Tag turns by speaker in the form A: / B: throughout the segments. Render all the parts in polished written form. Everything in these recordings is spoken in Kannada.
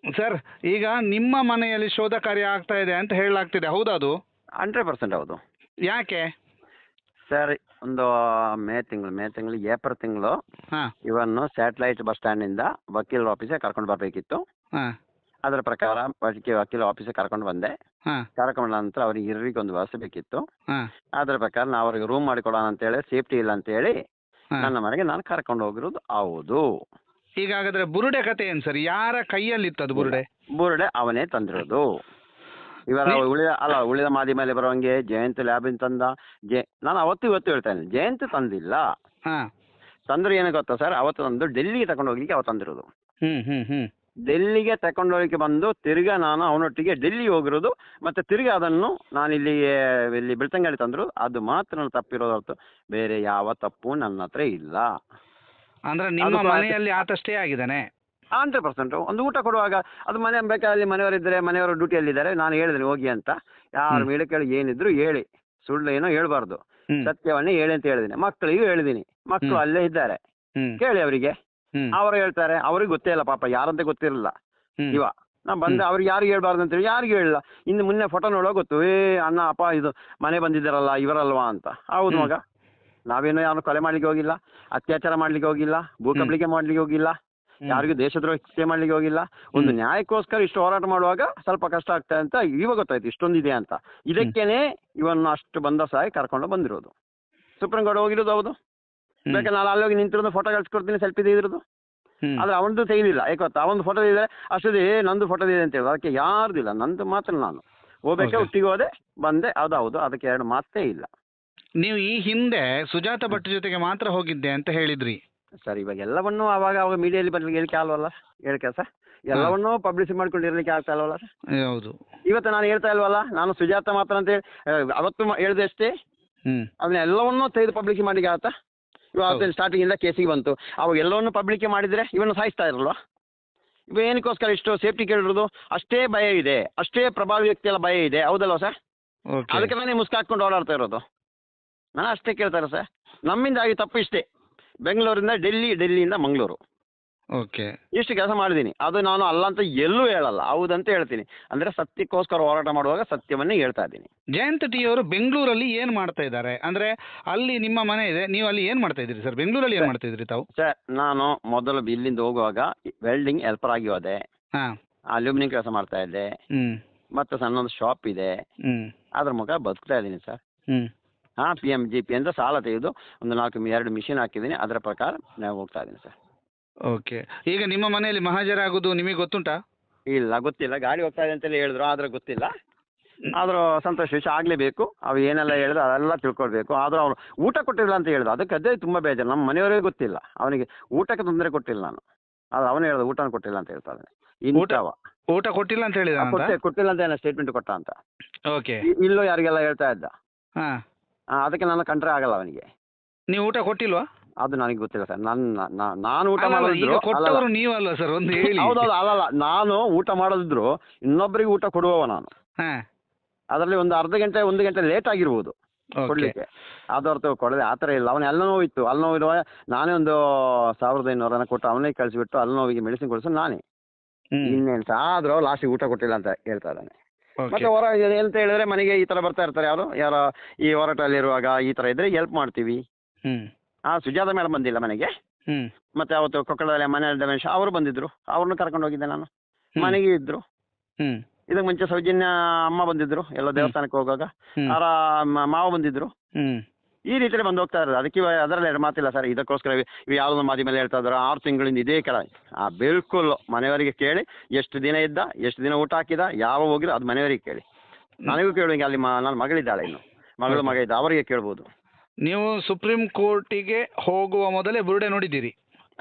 A: ಸರ್, ಈಗ ನಿಮ್ಮ ಮನೆಯಲ್ಲಿ ಶೋಧ ಕಾರ್ಯ ಆಗ್ತಾ ಇದೆ ಅಂತ ಹೇಳಲಾಗ್ತಿದೆ, ಹೌದಾ ಅದು?
B: 100% ಹೌದು
A: ಯಾಕೆ?
B: ಸರ್. ಒಂದು ಮೇ ತಿಂಗಳು ಏಪ್ರಿಲ್ ತಿಂಗಳು
A: ಹಾಂ
B: ಇವನ್ನು ಸ್ಯಾಟಲೈಟ್ ಬಸ್ ಸ್ಟ್ಯಾಂಡಿಂದ ವಕೀಲರ ಆಫೀಸಿಗೆ ಕರ್ಕೊಂಡು ಬರಬೇಕಿತ್ತು.
A: ಹಾಂ
B: ಅದರ ಪ್ರಕಾರ ವಕೀಲ ಆಫೀಸಿಗೆ ಕರ್ಕೊಂಡು ಬಂದೆ.
A: ಹಾಂ
B: ಕರ್ಕೊಂಡ ನಂತರ ಅವ್ರಿಗೆ ಇರ್ರಿಗೆ ಒಂದು ವ್ಯವಸ್ಥೆ ಬೇಕಿತ್ತು.
A: ಹಾಂ
B: ಅದರ ಪ್ರಕಾರ ನಾವು ಅವ್ರಿಗೆ ರೂಮ್ ಮಾಡಿಕೊಡೋಣ ಅಂತೇಳಿ, ಸೇಫ್ಟಿ ಇಲ್ಲ ಅಂತೇಳಿ
A: ಹಾಂ.
B: ನನ್ನ ಮನೆಗೆ ನಾನು ಕರ್ಕೊಂಡು ಹೋಗಿರೋದು ಹೌದು.
A: ಈಗ ಹಾಗಾದ್ರೆ ಬುರುಡೆ ಕತೆ ಏನು ಸರ್? ಯಾರ ಕೈಯಲ್ಲಿತ್ತು ಅದು ಬುರುಡೆ?
B: ಬುರುಡೆ ಅವನೇ ತಂದಿರೋದು. ಇವರ ಉಳಿದ ಮಾಧ್ಯಮದಲ್ಲಿ ಬರುವಂಗೆ ಜಯಂತ್ ಲ್ಯಾಬಿನ್ ತಂದ. ನಾನು ಇವತ್ತು ಹೇಳ್ತೇನೆ, ಜಯಂತ್ ತಂದಿಲ್ಲ.
A: ಹಾಂ.
B: ತಂದ್ರು ಏನು ಗೊತ್ತಾ ಸರ್, ಅವತ್ತು ತಂದು ಡೆಲ್ಲಿಗೆ ತಗೊಂಡು ಹೋಗ್ಲಿಕ್ಕೆ ಅವತ್ತು ತಂದಿರೋದು.
A: ಹ್ಞೂ.
B: ಡೆಲ್ಲಿಗೆ ತಗೊಂಡೋಗಲಿಕ್ಕೆ ಬಂದು ತಿರ್ಗಾ ನಾನು ಅವನೊಟ್ಟಿಗೆ ಡೆಲ್ಲಿ ಹೋಗಿರೋದು. ಮತ್ತೆ ತಿರ್ಗಾ ಅದನ್ನು ನಾನು ಇಲ್ಲಿ ಬೆಳ್ತಂಗಡಿ ತಂದರು. ಅದು ಮಾತ್ರ ನಾನು ತಪ್ಪಿರೋದು ಹೊರತು ಬೇರೆ ಯಾವ ತಪ್ಪು ನನ್ನ ಹತ್ರ ಇಲ್ಲ.
A: ಅಂದ್ರೆ ನಿಮ್ಮ ಮನೆಯಲ್ಲಿ ಆತ ಸ್ಟೇ ಆಗಿದ್ದಾನೆ?
B: 100%. ಒಂದು ಊಟ ಕೊಡುವಾಗ ಅದು ಮನೆ ಬೇಕಾದಲ್ಲಿ ಮನೆಯವರಿದ್ದರೆ ಮನೆಯವರು ಡ್ಯೂಟಿಯಲ್ಲಿದ್ದಾರೆ, ನಾನು ಹೇಳಿದ್ದೀನಿ ಹೋಗಿ ಅಂತ. ಯಾರು ಮೇಲೆ ಕೇಳಿ ಏನಿದ್ರು ಹೇಳಿ, ಸುಳ್ಳು ಏನೋ ಹೇಳ್ಬಾರ್ದು, ಸತ್ಯವನ್ನೇ ಹೇಳಿ ಅಂತ ಹೇಳಿದ್ದೀನಿ. ಮಕ್ಕಳಿಗೂ ಹೇಳಿದ್ದೀನಿ, ಮಕ್ಕಳು ಅಲ್ಲೇ ಇದ್ದಾರೆ, ಕೇಳಿ ಅವರಿಗೆ. ಅವರು ಹೇಳ್ತಾರೆ. ಅವ್ರಿಗೆ ಗೊತ್ತೇ ಇಲ್ಲ ಪಾಪ, ಯಾರಂತ ಗೊತ್ತಿರಲಿಲ್ಲ. ನಾ ಬಂದೆ, ಅವ್ರಿಗೆ ಯಾರಿಗೆ ಹೇಳ್ಬಾರ್ದು ಅಂತೇಳಿ ಯಾರಿಗೂ ಹೇಳಿಲ್ಲ. ಇನ್ನು ಮುನ್ನೆ ಫೋಟೋ ನೋಡೋ ಗೊತ್ತು, ಅಣ್ಣ ಅಪ್ಪ ಇದು ಮನೆ ಬಂದಿದ್ದಾರಲ್ಲ ಇವರಲ್ವಾ ಅಂತ. ಹೌದು ಮಗ, ನಾವೇನೋ ಯಾರು ಕೊಲೆ ಮಾಡ್ಲಿಕ್ಕೆ ಹೋಗಿಲ್ಲ, ಅತ್ಯಾಚಾರ ಮಾಡ್ಲಿಕ್ಕೆ ಹೋಗಿಲ್ಲ, ಭೂಕಬಳಿಕೆ ಮಾಡ್ಲಿಕ್ಕೆ ಹೋಗಿಲ್ಲ, ಯಾರಿಗೂ ದೇಶದ್ರೋಹ ಮಾಡ್ಲಿಕ್ಕೆ ಹೋಗಿಲ್ಲ. ಒಂದು ನ್ಯಾಯಕ್ಕೋಸ್ಕರ ಇಷ್ಟು ಹೋರಾಟ ಮಾಡುವಾಗ ಸ್ವಲ್ಪ ಕಷ್ಟ ಆಗ್ತದೆ ಅಂತ ಇವಾಗ ಗೊತ್ತಾಯ್ತು ಇಷ್ಟೊಂದಿದೆ ಅಂತ. ಇದಕ್ಕೇನೆ ಇವನ್ನು ಅಷ್ಟು ಬಂದಸಾಗಿ ಕರ್ಕೊಂಡು ಬಂದಿರೋದು. ಸುಪ್ರೀಂ ಕೋರ್ಟ್ ಹೋಗಿರೋದು ಹೌದು. ಬೇಕಾದ್ರೆ ನಾನು ಅಲ್ಲಿ ಹೋಗಿ ನಿಂತಿರೋದು ಫೋಟೋ ಕಳ್ಸಿಕೊಡ್ತೀನಿ, ಸೆಲ್ಫಿ ತೆಗೆದಿರೋದು. ಆದ್ರೆ ಅವನದು ತೆಗೆದಿಲ್ಲ. ಯಾಕೆ ಗೊತ್ತಾ, ಅವನದು ಫೋಟೋ ಇದೆ ಅಷ್ಟೇ, ನಂದು ಫೋಟೋ ಇದೆ ಅಂತ ಹೇಳಿ ಅದಕ್ಕೆ ಯಾರ್ದಿಲ್ಲ. ನಂದು ಮಾತ್ರ ನಾನು ಹೋಗ್ಬೇಕಾ, ಒಟ್ಟಿಗೆ ಹೋದೆ ಬಂದೆ, ಹೌದು. ಅದಕ್ಕೆ ಎರಡು ಮಾತೇ ಇಲ್ಲ.
A: ನೀವು ಈ ಹಿಂದೆ ಸುಜಾತ ಭಟ್ ಜೊತೆಗೆ ಮಾತ್ರ ಹೋಗಿದ್ದೆ ಅಂತ ಹೇಳಿದ್ರಿ
B: ಸರ್. ಇವಾಗ ಎಲ್ಲವನ್ನೂ ಅವಾಗ ಮೀಡಿಯಲ್ಲಿ ಬರ್ಲಿಕ್ಕೆ ಹೇಳಿಕೆ ಅಲ್ವಲ್ಲ, ಹೇಳಿಕೆ ಸರ್. ಎಲ್ಲವನ್ನೂ ಪಬ್ಲಿಸಿಟಿ ಮಾಡ್ಕೊಂಡು ಇರಲಿಕ್ಕೆ ಆಗ್ತಾ ಇಲ್ವಲ್ಲ ಸರ್.
A: ಹೌದು.
B: ಇವತ್ತು ನಾನು ಹೇಳ್ತಾ ಇಲ್ವಲ್ಲ, ನಾನು ಸುಜಾತ ಮಾತ್ರ ಅಂತ ಹೇಳಿ ಅವತ್ತು ಹೇಳಿದೆ ಅಷ್ಟೇ. ಅದನ್ನ ಎಲ್ಲವನ್ನೂ ತೆಗೆದು ಪಬ್ಲಿಕ್ ಮಾಡ್ಲಿಕ್ಕೆ ಆಗತ್ತಾ? ಇವಾಗ ಸ್ಟಾರ್ಟಿಂಗ್ ಇಂದ ಕೇಸಿಗೆ ಬಂತು, ಅವಾಗ ಎಲ್ಲವನ್ನೂ ಪಬ್ಲಿಕ್ ಮಾಡಿದ್ರೆ ಇವನ್ನು ಸಾಯಿಸ್ತಾ ಇರಲ್ವಾ? ಇವ ಏನಕ್ಕೋಸ್ಕರ ಇಷ್ಟು ಸೇಫ್ಟಿ ಕೇಳಿರೋದು? ಅಷ್ಟೇ ಭಯ ಇದೆ, ಅಷ್ಟೇ ಪ್ರಭಾವಿ ವ್ಯಕ್ತಿಯೆಲ್ಲ ಭಯ ಇದೆ, ಹೌದಲ್ವ ಸರ್? ಅದಕ್ಕೆ ನಾನೇ ಮುಸ್ಕಾಕೊಂಡು ಓಡಾಡ್ತಾ ಇರೋದು. ನಾನು ಅಷ್ಟೇ ಕೇಳ್ತಾರೆ ಸರ್. ನಮ್ಮಿಂದ ಆಗಿ ತಪ್ಪು ಇಷ್ಟೇ, ಬೆಂಗಳೂರಿಂದ ಡೆಲ್ಲಿಯಿಂದ ಮಂಗಳೂರು
A: ಓಕೆ
B: ಇಷ್ಟು ಕೆಲಸ ಮಾಡಿದ್ದೀನಿ. ಅದು ನಾನು ಅಲ್ಲ ಅಂತ ಎಲ್ಲೂ ಹೇಳಲ್ಲ, ಹೌದಂತ ಹೇಳ್ತೀನಿ. ಅಂದರೆ ಸತ್ಯಕ್ಕೋಸ್ಕರ ಹೋರಾಟ ಮಾಡುವಾಗ ಸತ್ಯವನ್ನೇ ಹೇಳ್ತಾ ಇದ್ದೀನಿ.
A: ಜಯಂತ್ ಟಿ ಅವರು ಬೆಂಗಳೂರಲ್ಲಿ ಏನು ಮಾಡ್ತಾ ಇದ್ದಾರೆ? ಅಂದರೆ ಅಲ್ಲಿ ನಿಮ್ಮ ಮನೆ ಇದೆ, ನೀವು ಅಲ್ಲಿ ಏನು ಮಾಡ್ತಾ ಇದ್ದೀರಿ ಸರ್? ಬೆಂಗಳೂರಲ್ಲಿ ಏನು ಮಾಡ್ತಾ ಇದ್ರಿ ತಾವು?
B: ಸರ್, ನಾನು ಮೊದಲು ಇಲ್ಲಿಂದ ಹೋಗುವಾಗ ವೆಲ್ಡಿಂಗ್ ಹೆಲ್ಪರ್ ಆಗಿ ಹೋದೆ.
A: ಹಾಂ.
B: ಅಲ್ಯೂಮಿನಿಯಂ ಕೆಲಸ ಮಾಡ್ತಾ ಇದ್ದೆ. ಮತ್ತು ಸಣ್ಣೊಂದು ಶಾಪ್ ಇದೆ, ಅದ್ರ ಮುಖ ಬದುಕ್ತಾ ಇದ್ದೀನಿ ಸರ್. PMGP ಅಂತ ಸಾಲ ತೆಗೆದು ಒಂದು 2 ಮಿಷಿನ್ ಹಾಕಿದ್ದೀನಿ. ಅದರ ಪ್ರಕಾರ ನಾವು ಹೋಗ್ತಾ ಇದ್ದೀನಿ ಸರ್.
A: ಓಕೆ. ಈಗ ನಿಮ್ಮ ಮನೆಯಲ್ಲಿ ಮಹಾಜರಾಗೋದು ನಿಮಗೆ ಗೊತ್ತುಂಟಾ?
B: ಇಲ್ಲ, ಗೊತ್ತಿಲ್ಲ. ಗಾಡಿ ಹೋಗ್ತಾ ಇದೆ ಅಂತಲೇ ಹೇಳಿದ್ರು, ಆದರೆ ಗೊತ್ತಿಲ್ಲ. ಆದರೂ ಸಂತೋಷ ವಿಷಯ ಆಗಲೇಬೇಕು. ಅವು ಏನೆಲ್ಲ ಹೇಳಿದ್ರು ಅದೆಲ್ಲ ತಿಳ್ಕೊಳ್ಬೇಕು. ಆದರೂ ಅವ್ರು ಊಟ ಕೊಟ್ಟಿಲ್ಲ ಅಂತ ಹೇಳಿದ್ರು, ಅದಕ್ಕೆ ಅದೇ ತುಂಬ ಬೇಜಾರು. ನಮ್ಮ ಮನೆಯವರಿಗೆ ಗೊತ್ತಿಲ್ಲ, ಅವನಿಗೆ ಊಟಕ್ಕೆ ತೊಂದರೆ ಕೊಟ್ಟಿಲ್ಲ ನಾನು. ಅದು ಅವನೇ ಹೇಳಿದ ಊಟನ ಕೊಟ್ಟಿಲ್ಲ ಅಂತ ಹೇಳ್ತಾ ಇದ್ದಾನೆ.
A: ಊಟ ಕೊಟ್ಟಿಲ್ಲ ಅಂತ ಹೇಳಿದ?
B: ಕೊಟ್ಟಿಲ್ಲ ಅಂತ ಏನೋ ಸ್ಟೇಟ್ಮೆಂಟ್ ಕೊಟ್ಟ ಅಂತ.
A: ಓಕೆ.
B: ಇಲ್ಲೋ ಯಾರಿಗೆಲ್ಲ ಹೇಳ್ತಾ ಇದ್ದ.
A: ಹಾಂ.
B: ಅದಕ್ಕೆ ನನ್ನ ಕಂಡ್ರೆ ಆಗಲ್ಲ ಅವನಿಗೆ.
A: ನೀವು ಊಟ ಕೊಟ್ಟಿಲ್ವಾ?
B: ಅದು ನನಗೆ ಗೊತ್ತಿಲ್ಲ ಸರ್. ನಾನು ಊಟ ಮಾಡೋದಿದ್ರು
A: ಕೊಟ್ಟವರು ನೀವಲ್ಲ ಸರ್, ಒಂದು ಹೇಳಿ.
B: ಹೌದೌದು, ಅಲ್ಲಲ್ಲ, ನಾನು ಊಟ ಮಾಡೋದಿದ್ರು ಇನ್ನೊಬ್ಬರಿಗೆ ಊಟ ಕೊಡುವವ ನಾನು. ಅದರಲ್ಲಿ ಒಂದು ಅರ್ಧ ಗಂಟೆ 1 ಗಂಟೆ ಲೇಟ್ ಆಗಿರ್ಬೋದು ಕೊಡ್ಲಿಕ್ಕೆ. ಅದು ಹೊರತು ಕೊಡದೆ ಆ ಥರ ಇಲ್ಲ. ಅವನು ಎಲ್ಲ ನೋವಿತ್ತು, ಅಲ್ಲಿ ನೋವಿರುವ ನಾನೇ ಒಂದು 1500 ಕೊಟ್ಟು ಅವನಿಗೆ ಕಳಿಸಿಬಿಟ್ಟು ಅಲ್ಲಿ ನೋವಿಗೆ ಮೆಡಿಸಿನ್ ಕೊಡಿಸೋ ನಾನೇ. ಇನ್ನೇನು ಸಹ ಆದರೂ ಲಾಸ್ಟಿಗೆ ಊಟ ಕೊಟ್ಟಿಲ್ಲ ಅಂತ ಹೇಳ್ತಾ ಇದ್ದಾನೆ. ಮತ್ತೆ ಹೊರ ಎಂತ ಹೇಳಿದ್ರೆ ಮನೆಗೆ ಈ ಥರ ಬರ್ತಾ ಇರ್ತಾರೆ, ಯಾರೋ ಈ ಹೋರಾಟದಲ್ಲಿರುವಾಗ ಈ ಥರ ಇದ್ರೆ ಹೆಲ್ಪ್ ಮಾಡ್ತೀವಿ. ಸುಜಾತ ಮೇಡಮ್ ಬಂದಿಲ್ಲ ಮನೆಗೆ. ಮತ್ತೆ ಅವತ್ತು ಕೊಕ್ಕಳದಲ್ಲಿ ಮನೆ ರಮೇಶ್ ಅವರು ಬಂದಿದ್ರು, ಅವ್ರನ್ನ ಕರ್ಕೊಂಡು ಹೋಗಿದ್ದೆ ನಾನು. ಮನೆಗೆ ಇದ್ರು. ಇದಕ್ಕೆ ಮುಂಚೆ ಸೌಜನ್ಯ ಅಮ್ಮ ಬಂದಿದ್ರು, ಎಲ್ಲ ದೇವಸ್ಥಾನಕ್ಕೆ ಹೋಗುವಾಗ. ಅವರ ಮಾವ ಬಂದಿದ್ರು. ಈ ರೀತಿಯಲ್ಲಿ ಬಂದು ಹೋಗ್ತಾ ಇರೋದು. ಅದಕ್ಕೆ ಅದರಲ್ಲಿ ಎರಡು ಮಾತಿಲ್ಲ ಸರ್. ಇದಕ್ಕೋಸ್ಕರ ಇವು ಯಾವುದೋ ಮಾಧ್ಯಮದಲ್ಲಿ ಹೇಳ್ತಾ ಇದ್ದಾರೆ 6 ತಿಂಗಳಿಂದ ಇದೇ ಕೆಲ. ಬಿಲ್ಕುಲ್ ಮನೆಯವರಿಗೆ ಕೇಳಿ, ಎಷ್ಟು ದಿನ ಇದ್ದ, ಎಷ್ಟು ದಿನ ಊಟ ಹಾಕಿದ, ಯಾವ ಹೋಗಿರೋ ಅದು ಮನೆಯವರಿಗೆ ಕೇಳಿ. ನನಗೂ ಕೇಳುವಂಗೆ ಅಲ್ಲಿ ನನ್ನ ಮಗಳಿದ್ದಾಳೆ, ಇನ್ನು ಮಗ ಇದ್ದ, ಅವರಿಗೆ ಕೇಳ್ಬೋದು.
A: ನೀವು ಸುಪ್ರೀಂ ಕೋರ್ಟಿಗೆ ಹೋಗುವ ಮೊದಲೇ ಬುರುಡೆ ನೋಡಿದ್ದೀರಿ?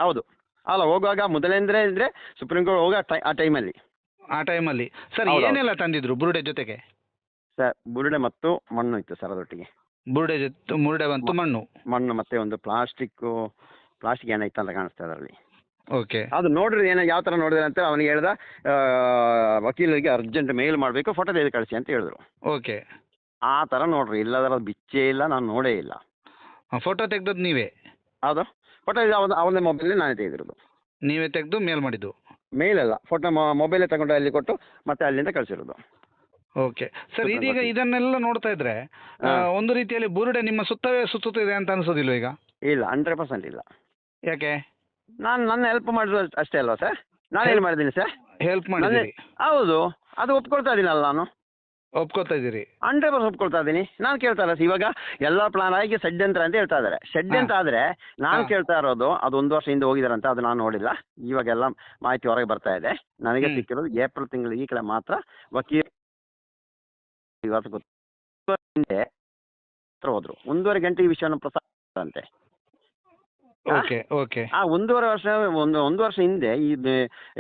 B: ಹೌದು. ಅಲ್ಲ, ಹೋಗುವಾಗ ಮೊದಲೇಂದ್ರೆ ಸುಪ್ರೀಂ ಕೋರ್ಟ್ ಹೋಗೋ ಆ ಟೈಮಲ್ಲಿ
A: ಸರ್ ಏನೆಲ್ಲ ತಂದಿದ್ರು ಬುರುಡೆ ಜೊತೆಗೆ?
B: ಸರ್, ಬುರುಡೆ ಮತ್ತು ಮಣ್ಣು ಇತ್ತು ಸರ್ ಅದರೊಟ್ಟಿಗೆ.
A: ಬುರುಡೆ ಮತ್ತು ಮಣ್ಣು
B: ಮತ್ತೆ ಒಂದು ಪ್ಲಾಸ್ಟಿಕ್ ಏನೋ ಇತ್ತು ಅಂತ ಕಾಣಿಸ್ತಾ ಅದರಲ್ಲಿ.
A: ಓಕೆ.
B: ಅದು ನೋಡ್ರಿ ಯಾವ ಥರ ನೋಡಿದ್ರೆ ಅಂತ ಅವನಿಗೆ ಹೇಳ್ದ, ವಕೀಲರಿಗೆ ಅರ್ಜೆಂಟ್ ಮೇಲ್ ಮಾಡಬೇಕು, ಫೋಟೋ ತೆಗೆದು ಕಳಿಸಿ ಅಂತ ಹೇಳಿದ್ರು.
A: ಓಕೆ.
B: ಆ ಥರ ನೋಡ್ರಿ, ಇಲ್ಲದರ ಬಿಚ್ಚೇ ಇಲ್ಲ, ನಾನು ನೋಡೇ ಇಲ್ಲ.
A: ಫೋಟೋ ತೆಗ್ದದ್ದು ನೀವೇ?
B: ಹೌದು, ಫೋಟೋ ಅವನ ಮೊಬೈಲಲ್ಲಿ ನಾನೇ ತೆಗೆದಿರೋದು.
A: ನೀವೇ ತೆಗೆದು ಮೇಲ್ ಮಾಡಿದ್ದು?
B: ಮೇಲ್ ಅಲ್ಲ, ಫೋಟೋ ಮೊಬೈಲೇ ತಗೊಂಡು ಅಲ್ಲಿ ಕೊಟ್ಟು ಮತ್ತೆ ಅಲ್ಲಿಂದ ಕಳಿಸಿರೋದು.
A: ಓಕೆ ಸರ್, ಇದೀಗ ಇದನ್ನೆಲ್ಲ ನೋಡ್ತಾ ಇದ್ರೆ ಒಂದು ರೀತಿಯಲ್ಲಿ ಬುರುಡೆ ನಿಮ್ಮ ಸುತ್ತವೇ ಸುತ್ತುತ್ತಿದೆ ಅಂತ ಅನ್ಸೋದಿಲ್ವ ಈಗ?
B: ಇಲ್ಲ, 100% ಇಲ್ಲ.
A: ಯಾಕೆ?
B: ನಾನು ನನ್ನ ಹೆಲ್ಪ್ ಮಾಡಿದ್ರು ಅಷ್ಟೇ ಅಲ್ವಾ ಸರ್? ನಾನೇನು ಮಾಡಿದ್ದೀನಿ ಸರ್?
A: ಹೆಲ್ಪ್ ಮಾಡಿದ್ದೀರಿ?
B: ಹೌದು, ಅದು ಒಪ್ಕೊಳ್ತಾ ಇದ್ದೀನಲ್ಲ ನಾನು.
A: ಒಪ್ಕೋತಾ ಇದ್ದೀರಿ?
B: 100% ಒಪ್ಕೊಳ್ತಾ ಇದ್ದೀನಿ. ನಾನು ಕೇಳ್ತಾ ಇಲ್ಲ ಇವಾಗ ಎಲ್ಲ ಪ್ಲಾನ್ ಆಗಿ ಷಡ್ಯಂತ್ರ ಅಂತ ಹೇಳ್ತಾ ಇದ್ದಾರೆ. ಷಡ್ಯಂತ್ರ ಆದ್ರೆ ನಾನು ಕೇಳ್ತಾ ಇರೋದು ಅದು 1 ವರ್ಷ ಹಿಂದೆ ಹೋಗಿದಾರಂತ, ಅದು ನಾನು ನೋಡಿಲ್ಲ. ಇವಾಗೆಲ್ಲ ಮಾಹಿತಿ ಹೊರಗೆ ಬರ್ತಾ ಇದೆ. ನನಗೆ ಸಿಕ್ಕಿರೋದು ಏಪ್ರಿಲ್ ತಿಂಗಳು ಈ ಕಡೆ ಮಾತ್ರ ವಕೀಲ ಇವತ್ತು ಗೊತ್ತು ಹಿಂದೆ ಹೋದ್ರು 1.5 ಗಂಟೆ ಈ ವಿಷಯವನ್ನು ಪ್ರಸಾರ ಅಂತೆ.
A: Okay okay.
B: ಆ 1.5 ವರ್ಷ ಒಂದು ವರ್ಷ ಹಿಂದೆ ಈ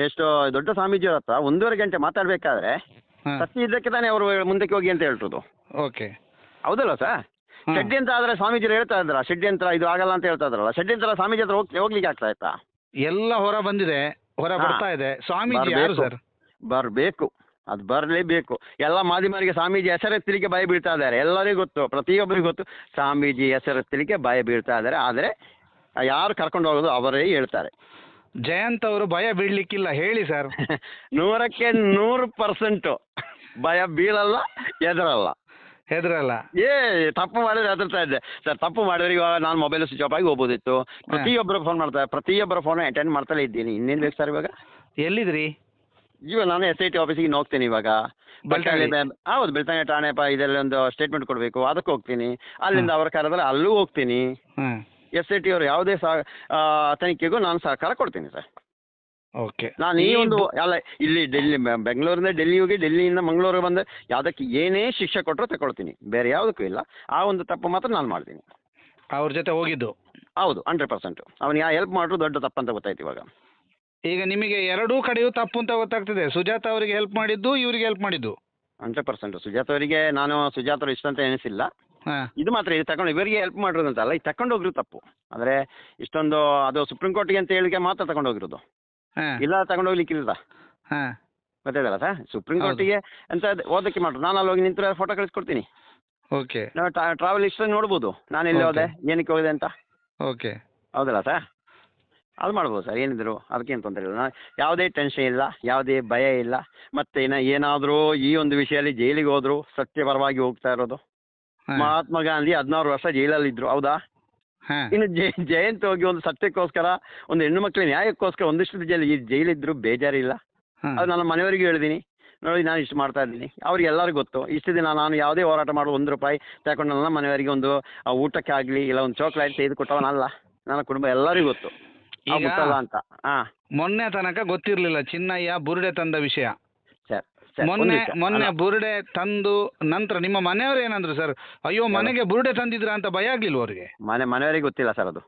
B: ಎಷ್ಟೋ ದೊಡ್ಡ ಸ್ವಾಮೀಜಿಯವ್ರ ಹತ್ರ 1.5 ಗಂಟೆ ಮಾತಾಡ್ಬೇಕಾದ್ರೆ ಸತ್ಯ ಇದ್ದಕ್ಕೆ ತಾನೇ ಅವರು ಮುಂದಕ್ಕೆ ಹೋಗಿ ಅಂತ ಹೇಳ್ತದ್ದು.
A: ಓಕೆ,
B: ಹೌದಲ್ಲ ಸರ್? ಷಡ್ಯಂತ್ರ ಆದ್ರೆ ಸ್ವಾಮೀಜಿರು ಹೇಳ್ತಾ ಇದ್ರ ಷಡ್ಯಂತ್ರ ಇದು ಆಗಲ್ಲ ಅಂತ ಹೇಳ್ತಾ ಇದ್ರಲ್ಲ, ಷಡ್ಯಂತ್ರ ಸ್ವಾಮೀಜಿ ಹತ್ರ ಹೋಗ್ಲಿಕ್ಕೆ ಆಗ್ತಾ ಇತ್ತಾ?
A: ಎಲ್ಲ ಹೊರ ಬಂದಿದೆ, ಹೊರ ಬರ್ತಾ ಇದೆ. ಸ್ವಾಮೀಜಿ ಯಾರು ಸರ್?
B: ಬರ್ಬೇಕು, ಅದು ಬರಲೇಬೇಕು. ಎಲ್ಲ ಮಾಧ್ಯಮರಿಗೆ ಸ್ವಾಮೀಜಿ ಹೆಸರೆತ್ತಲಿಕ್ಕೆ ಭಯ ಬೀಳ್ತಾ ಇದ್ದಾರೆ. ಎಲ್ಲರಿಗೂ ಗೊತ್ತು, ಪ್ರತಿಯೊಬ್ಬರಿಗೂ ಗೊತ್ತು ಸ್ವಾಮೀಜಿ ಹೆಸರೆತ್ತಲಿಕ್ಕೆ ಭಯ ಬೀಳ್ತಾ ಇದ್ದಾರೆ. ಆದರೆ ಯಾರು ಕರ್ಕೊಂಡು ಹೋಗೋದು ಅವರೇ ಹೇಳ್ತಾರೆ.
A: ಜಯಂತ್ ಅವರು ಭಯ ಬೀಳ್ಲಿಕ್ಕಿಲ್ಲ, ಹೇಳಿ ಸರ್.
B: 100ಕ್ಕೆ 100% ಭಯ ಬೀಳಲ್ಲ, ಹೆದರಲ್ಲ. ತಪ್ಪು ಮಾಡಿದ್ರೆ ಹೆದರ್ತಾ ಇದ್ದೆ ಸರ್. ತಪ್ಪು ಮಾಡಿದ್ರೆ ಇವಾಗ ನಾನು ಮೊಬೈಲ್ ಸ್ವಿಚ್ ಆಫ್ ಆಗಿ ಹೋಗ್ಬೋದಿತ್ತು. ಪ್ರತಿಯೊಬ್ಬರು ಫೋನ್ ಮಾಡ್ತಾರೆ, ಪ್ರತಿಯೊಬ್ಬರ ಫೋನ್ ಅಟೆಂಡ್ ಮಾಡ್ತಲೇ ಇದ್ದೀನಿ. ಇನ್ನೇನು ಬೇಕು ಸರ್ ಇವಾಗ? ಎಲ್ಲಿದ್ರಿ? ಇವಾಗ ನಾನು SIT ಆಫೀಸಿಗೆ ಹೋಗ್ತೀನಿ ಇವಾಗ. ಹೌದು, ಬೆಳ್ತಂಗಡಿ ಠಾಣೆ ಇದರಲ್ಲಿ ಒಂದು ಸ್ಟೇಟ್ಮೆಂಟ್ ಕೊಡಬೇಕು, ಅದಕ್ಕೆ ಹೋಗ್ತೀನಿ. ಅಲ್ಲಿಂದ ಅವರ ಕರೆದ್ರೆ ಅಲ್ಲೂ ಹೋಗ್ತೀನಿ. SIT ಅವರು ಯಾವುದೇ ತನಿಖೆಗೂ ನಾನು ಸಹಕಾರ ಕೊಡ್ತೀನಿ ಸರ್.
A: ಓಕೆ.
B: ನಾನು ಈ ಒಂದು ಅಲ್ಲ, ಇಲ್ಲಿ ಬೆಂಗಳೂರಿಂದ ಡೆಲ್ಲಿ ಹೋಗಿ, ಡೆಲ್ಲಿಯಿಂದ ಮಂಗಳೂರಿಗೆ ಬಂದು ಯಾವುದಕ್ಕೆ ಏನೇ ಶಿಕ್ಷೆ ಕೊಟ್ಟರು ತಗೊಳ್ತೀನಿ, ಬೇರೆ ಯಾವುದಕ್ಕೂ ಇಲ್ಲ. ಆ ಒಂದು ತಪ್ಪು ಮಾತ್ರ ನಾನು ಮಾಡ್ತೀನಿ.
A: ಅವ್ರ ಜೊತೆ ಹೋಗಿದ್ದು? ಹೌದು,
B: 100%. ಅವನಿಗೆ ಹೆಲ್ಪ್ ಮಾಡಿದ್ರು ದೊಡ್ಡ ತಪ್ಪಂತ ಗೊತ್ತಾಯ್ತು ಇವಾಗ.
A: ಈಗ ನಿಮಗೆ ಎರಡೂ ಕಡೆಯೂ ತಪ್ಪು ಅಂತ ಗೊತ್ತಾಗ್ತಿದೆ. ಸುಜಾತ ಅವರಿಗೆ ಹೆಲ್ಪ್ ಮಾಡಿದ್ದು, ಇವರಿಗೆ ಹೆಲ್ಪ್ ಮಾಡಿದ್ದು
B: 100%. ಸುಜಾತ ಅವರಿಗೆ ನಾನು ಸುಜಾತ ಅವರು ಇಷ್ಟ ಅಂತ ಎನಿಸಿಲ್ಲ. ಇದು ಮಾತ್ರ ಇದು ತಗೊಂಡು ಇವರಿಗೆ ಹೆಲ್ಪ್ ಮಾಡಿರೋದು ಅಂತಲ್ಲ, ಇದು ತಗೊಂಡು ಹೋಗಿರೋದು ತಪ್ಪು. ಅಂದರೆ ಇಷ್ಟೊಂದು ಅದು ಸುಪ್ರೀಂ ಕೋರ್ಟ್ಗೆ ಅಂತ ಹೇಳಿಕೆ ಮಾತ್ರ ತಗೊಂಡು ಹೋಗಿರೋದು, ಇಲ್ಲ ತಗೊಂಡು ಹೋಗ್ಲಿಕ್ಕಿಲ್ಲ. ಗೊತ್ತಾಯ್ತಲ್ಲ ಸರ್? ಸುಪ್ರೀಂ ಕೋರ್ಟಿಗೆ ಅಂತ ಓದಕ್ಕೆ ಮಾಡ್ರು. ನಾನು ಅಲ್ಲಿ ಹೋಗಿ ನಿಂತು ಫೋಟೋ ಕಳಿಸ್ಕೊಡ್ತೀನಿ.
A: ಓಕೆ.
B: ನಾವು ಟ್ರಾವೆಲ್ ಹಿಸ್ಟ್ರಿ ನೋಡ್ಬೋದು, ನಾನು ಎಲ್ಲಿ ಹೋದೆ, ಏನಕ್ಕೆ ಹೋಗಿದೆ ಅಂತ.
A: ಓಕೆ,
B: ಹೌದಲ್ಲ ಸರ್? ಅದು ಮಾಡ್ಬೋದು ಸರ್, ಏನಿದ್ರು ಅದಕ್ಕೇನು ತೊಂದರೆ ಇಲ್ಲ. ಯಾವುದೇ ಟೆನ್ಷನ್ ಇಲ್ಲ, ಯಾವುದೇ ಭಯ ಇಲ್ಲ. ಮತ್ತೆ ಏನಾದರೂ ಈ ಒಂದು ವಿಷಯದಲ್ಲಿ ಜೈಲಿಗೆ ಹೋದ್ರು ಸತ್ಯಪರವಾಗಿ ಹೋಗ್ತಾ ಇರೋದು. ಮಹಾತ್ಮ ಗಾಂಧಿ 16 ವರ್ಷ ಜೈಲಲ್ಲಿ ಇದ್ರು, ಹೌದಾ? ಇನ್ನು ಜಯಂತ್ ಹೋಗಿ ಒಂದು ಸತ್ಯಕ್ಕೋಸ್ಕರ, ಒಂದು ಹೆಣ್ಣು ಮಕ್ಕಳ ನ್ಯಾಯಕ್ಕೋಸ್ಕರ ಒಂದಿಷ್ಟು ಜೈಲಿದ್ರು ಬೇಜಾರಿಲ್ಲ. ಅದು ನನ್ನ ಮನೆಯವರಿಗೂ ಹೇಳಿದ್ದೀನಿ, ನೋಡಿ ನಾನು ಇಷ್ಟು ಮಾಡ್ತಾ ಇದ್ದೀನಿ. ಅವ್ರಿಗೆ ಎಲ್ಲರಿಗೂ ಗೊತ್ತು. ಇಷ್ಟು ದಿನ ನಾನು ಯಾವುದೇ ಹೋರಾಟ ಮಾಡೋ 1 ರೂಪಾಯಿ ತಗೊಂಡು ನನ್ನ ಮನೆಯವರಿಗೆ ಒಂದು ಊಟಕ್ಕೆ ಆಗಲಿ ಇಲ್ಲ ಒಂದು ಚಾಕ್ಲೇಟ್ ತೆಗೆದುಕೊಟ್ಟವನಲ್ಲ. ನನ್ನ ಕುಟುಂಬ ಎಲ್ಲರಿಗೂ ಗೊತ್ತು ಗೊತ್ತಲ್ಲ ಅಂತ.
A: ಮೊನ್ನೆ ತನಕ ಗೊತ್ತಿರಲಿಲ್ಲ ಚಿನ್ನಯ್ಯ ಬುರುಡೆ ತಂದ ವಿಷಯ.
B: ಸರ್
A: ಮೊನ್ನೆ ಬುರುಡೆ ತಂದು ನಂತರ ನಿಮ್ಮ ಮನೆಯವರು ಏನಂದ್ರು ಸರ್? ಅಯ್ಯೋ, ಮನೆಗೆ ಬುರುಡೆ ತಂದಿದ್ರ ಅಂತ ಭಯ ಆಗ್ಲಿಲ್ವ ಅವ್ರಿಗೆ?
B: ಮನೆಯವರಿಗೆ ಗೊತ್ತಿಲ್ಲ ಸರ್, ಅದು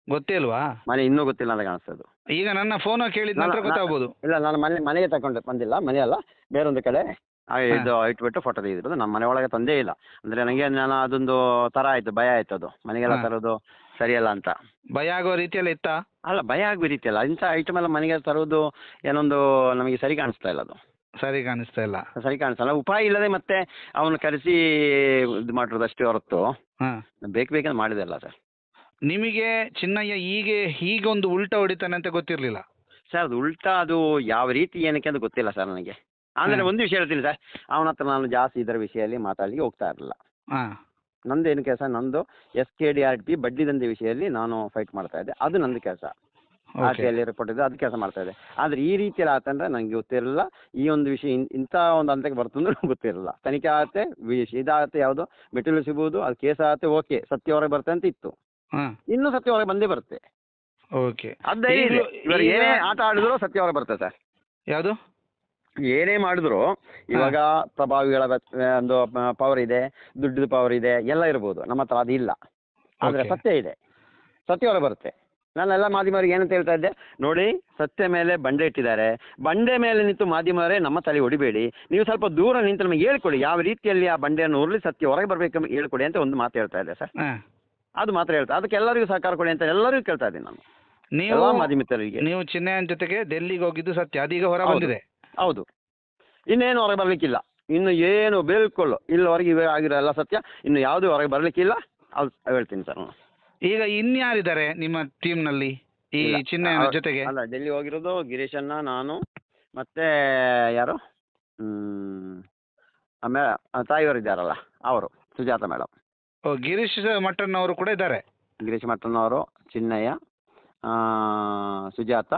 A: ಗೊತ್ತಿಲ್ವಾ?
B: ಮನೆ ಇನ್ನೂ ಗೊತ್ತಿಲ್ಲ ಅಂತ ಕಾಣಿಸ್ತದೆ.
A: ಈಗ ನನ್ನ ಫೋನ್ ಕೇಳಿದ ನಂತರ ಗೊತ್ತಾಗ್ಬೋದು.
B: ಇಲ್ಲ, ನಾನು ಮನೆಗೆ ತಗೊಂಡು ಬಂದಿಲ್ಲ, ಮನೆ ಅಲ್ಲ ಬೇರೊಂದು ಕಡೆ ಇದು ಇಟ್ಬಿಟ್ಟು ಫೋಟೋ ತೆಗೆದಿರೋದು. ನಮ್ಮ ಮನೆ ಒಳಗೆ ತಂದೇ ಇಲ್ಲ. ಅಂದ್ರೆ ನನಗೆ ನಾನು ಅದೊಂದು ತರ ಆಯ್ತು, ಭಯ ಆಯ್ತು. ಅದು ಮನೆಗೆಲ್ಲ ತರೋದು ಸರಿಯಲ್ಲ ಅಂತ.
A: ಭಯ ಆಗೋ ರೀತಿಯಲ್ಲಿ ಇತ್ತಾ? ಅಲ್ಲ,
B: ಭಯ ಆಗೋ ರೀತಿಯಲ್ಲ, ಇಂಥ ಐಟಮ್ ಎಲ್ಲ ಮನೆಗೆ ತರೋದು ಏನೊಂದು ನಮಗೆ ಸರಿ ಕಾಣಿಸ್ತಾ ಇಲ್ಲ. ಅದು
A: ಸರಿ ಕಾಣಿಸ್ತಲ್ಲ.
B: ಉಪಾಯ ಇಲ್ಲದೆ ಮತ್ತೆ ಅವನು ಕರೆಸಿ ಇದು ಮಾಡಿರೋದು ಅಷ್ಟೇ ಹೊರತು ಬೇಕಂತ ಮಾಡಿದಲ್ಲ ಸರ್.
A: ನಿಮಗೆ ಚಿನ್ನಯ್ಯ ಹೀಗೊಂದು ಉಲ್ಟಾ ಹೊಡಿತಾನೆ ಅಂತ ಗೊತ್ತಿರಲಿಲ್ಲ
B: ಸರ್? ಅದು ಉಲ್ಟಾ ಅದು ಯಾವ ರೀತಿ ಏನಕ್ಕೆ ಅಂತ ಗೊತ್ತಿಲ್ಲ ಸರ್ ನನಗೆ. ಅಂದರೆ ಒಂದು ವಿಷಯ ಹೇಳ್ತೀನಿ ಸರ್, ಅವನ ಹತ್ರ ನಾನು ಜಾಸ್ತಿ ಇದರ ವಿಷಯದಲ್ಲಿ ಮಾತಾಡಲಿಕ್ಕೆ ಹೋಗ್ತಾ ಇರಲಿಲ್ಲ. ನಂದು ಏನು ಕೆಲಸ, ನಂದು SKDRP ಬಡ್ಡಿ ದಂಧೆ ವಿಷಯದಲ್ಲಿ ನಾನು ಫೈಟ್ ಮಾಡ್ತಾ ಇದ್ದೆ, ಅದು ನಂದು ಕೆಲಸ. ಆರ್ಟಿಯಲ್ಲಿ ರಿಪೋರ್ಟ್ ಇದೆ, ಅದು ಕೆಲಸ ಮಾಡ್ತಾ ಇದೆ. ಆದರೆ ಈ ರೀತಿಯಲ್ಲಿ ಆತಂದ್ರೆ ನನಗೆ ಗೊತ್ತಿರಲಿಲ್ಲ. ಈ ಒಂದು ವಿಷಯ ಇಂಥ ಒಂದು ಹಂತಕ್ಕೆ ಬರ್ತಂದ್ರೆ ಗೊತ್ತಿರಲಿಲ್ಲ. ತನಿಖೆ ಆಗತ್ತೆ, ಇದಾಗತ್ತೆ, ಯಾವುದು ಮೆಟೀರಿಯಲ್ ಸಿಗ್ಬೋದು, ಅದು ಕೇಸ್ ಆಗತ್ತೆ, ಓಕೆ ಸತ್ಯ ಹೊರಗೆ ಬರುತ್ತೆ ಅಂತ ಇತ್ತು. ಇನ್ನೂ ಸತ್ಯ ಹೊರಗೆ ಬಂದೇ ಬರುತ್ತೆ.
A: ಓಕೆ,
B: ಅದೇ ಇವರು ಏನೇ ಆಟ ಆಡಿದ್ರು ಸತ್ಯ ಹೊರಗೆ ಬರುತ್ತೆ ಸರ್.
A: ಯಾವುದು
B: ಏನೇ ಮಾಡಿದ್ರು ಇವಾಗ ಪ್ರಭಾವಿಗಳ ಒಂದು ಪವರ್ ಇದೆ, ದುಡ್ಡು ಪವರ್ ಇದೆ, ಎಲ್ಲ ಇರ್ಬೋದು. ನಮ್ಮ ಹತ್ರ ಅದು ಇಲ್ಲ. ಆದರೆ ಸತ್ಯ ಇದೆ, ಸತ್ಯ ಹೊರಗೆ ಬರುತ್ತೆ. ನಾನೆಲ್ಲ ಮಾಧ್ಯಮರಿಗೆ ಏನಂತ ಹೇಳ್ತಾ ಇದ್ದೆ, ನೋಡಿ ಸತ್ಯ ಮೇಲೆ ಬಂಡೆ ಇಟ್ಟಿದ್ದಾರೆ, ಬಂಡೆ ಮೇಲೆ ನಿಂತು ಮಾಧ್ಯಮರೇ ನಮ್ಮ ತಲೆ ಹೊಡಿಬೇಡಿ, ನೀವು ಸ್ವಲ್ಪ ದೂರ ನಿಂತು ನಮಗೆ ಹೇಳ್ಕೊಡಿ ಯಾವ ರೀತಿಯಲ್ಲಿ ಆ ಬಂಡೆಯನ್ನು ಉರುಳಿ ಸತ್ಯ ಹೊರಗೆ ಬರಬೇಕು ಹೇಳ್ಕೊಡಿ ಅಂತ ಒಂದು ಮಾತು ಹೇಳ್ತಾ ಇದ್ದೆ ಸರ್. ಅದು ಮಾತ್ರ ಹೇಳ್ತಾ, ಅದಕ್ಕೆ ಎಲ್ಲರಿಗೂ ಸಹಕಾರ ಕೊಡಿ ಅಂತ ಎಲ್ಲರಿಗೂ ಕೇಳ್ತಾ ಇದ್ದೀನಿ ನಾನು.
A: ನೀವು ಮಾಧ್ಯಮಿತರಿಗೆ ನೀವು ಚಿನ್ನಯ್ಯನ ಜೊತೆಗೆ ಡೆಲ್ಲಿಗೆ ಹೋಗಿದ್ದು ಸತ್ಯ, ಅದೀಗ ಹೊರ ಬಂದಿದೆ.
B: ಹೌದು, ಇನ್ನೇನು ಹೊರಗೆ ಬರಲಿಕ್ಕಿಲ್ಲ. ಇನ್ನು ಏನು ಬಿಲ್ಕುಲ್ ಇಲ್ಲಿವರೆಗೆ ಇವೆ ಆಗಿರೋ ಎಲ್ಲ ಸತ್ಯ, ಇನ್ನು ಯಾವುದೂ ಹೊರಗೆ ಬರಲಿಕ್ಕಿಲ್ಲ. ಅದು ಹೇಳ್ತೀನಿ ಸರ್.
A: ಈಗ ಇನ್ಯಾರಿದ್ದಾರೆ ನಿಮ್ಮ ಟೀಮ್ನಲ್ಲಿ? ಈ
B: ಇಲ್ಲ.
A: ಚಿನ್ನಯ್ಯನ ಜೊತೆಗೆ?
B: ಅಲ್ಲ, ಡೆಲ್ಲಿ ಹೋಗಿರೋದು ಗಿರೀಶಣ್ಣ, ನಾನು, ಮತ್ತೆ ಯಾರು ತಾಯಿಯವರು ಇದ್ದಾರಲ್ಲ ಅವರು, ಸುಜಾತ ಮೇಡಮ್.
A: ಓ, ಗಿರೀಶ್ ಮಠನ್ ಅವರು ಕೂಡ ಇದ್ದಾರೆ.
B: ಗಿರೀಶ್ ಮಟ್ಟನವರು, ಚಿನ್ನಯ್ಯ, ಸುಜಾತ,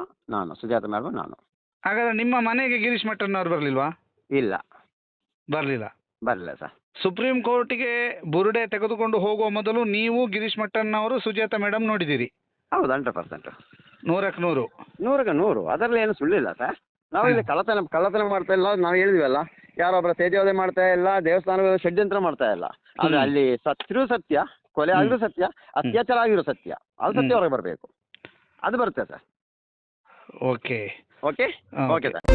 B: ಸುಜಾತ ಮೇಡಮ್, ನಾನು.
A: ಹಾಗಾದ್ರೆ ನಿಮ್ಮ ಮನೆಗೆ ಗಿರೀಶ್ ಮಠನ್ ಅವರು ಬರಲಿಲ್ವಾ?
B: ಇಲ್ಲ,
A: ಬರಲಿಲ್ಲ
B: ಸರ್.
A: ಸುಪ್ರೀಂ ಕೋರ್ಟ್ಗೆ ಬುರುಡೆ ತೆಗೆದುಕೊಂಡು ಹೋಗುವ ಮೊದಲು ನೀವು ಗಿರೀಶ್ ಮಠನ್ ಅವರು ಸುಜಾತ ಮೇಡಮ್ ನೋಡಿದ್ದೀರಿ?
B: ಹೌದು, 100%.
A: 100ಕ್ಕೆ 100.
B: 100ಕ್ಕೆ 100, ಅದರಲ್ಲಿ ಏನು ಸುಳ್ಳಿಲ್ಲ ಸರ್. ನಾವು ಇಲ್ಲಿ ಕಳ್ಳತನ ಮಾಡ್ತಾ ಇಲ್ಲ, ನಾವು ಹೇಳಿದ್ವಲ್ಲ, ಯಾರೊಬ್ಬರ ತೇಜೋವಧೆ ಮಾಡ್ತಾ ಇಲ್ಲ, ದೇವಸ್ಥಾನದ ಷಡ್ಯಂತ್ರ ಮಾಡ್ತಾ ಇಲ್ಲ. ಆದ್ರೆ ಅಲ್ಲಿ ಸತ್ರು ಸತ್ಯ, ಕೊಲೆ ಆಗಿರೋ ಸತ್ಯ, ಅತ್ಯಾಚಾರ ಆಗಿರೋ ಸತ್ಯ, ಅದು ಸತ್ಯ ಹೊರಗೆ ಬರಬೇಕು. ಅದು ಬರುತ್ತೆ sir.
A: Okay
B: okay okay sir.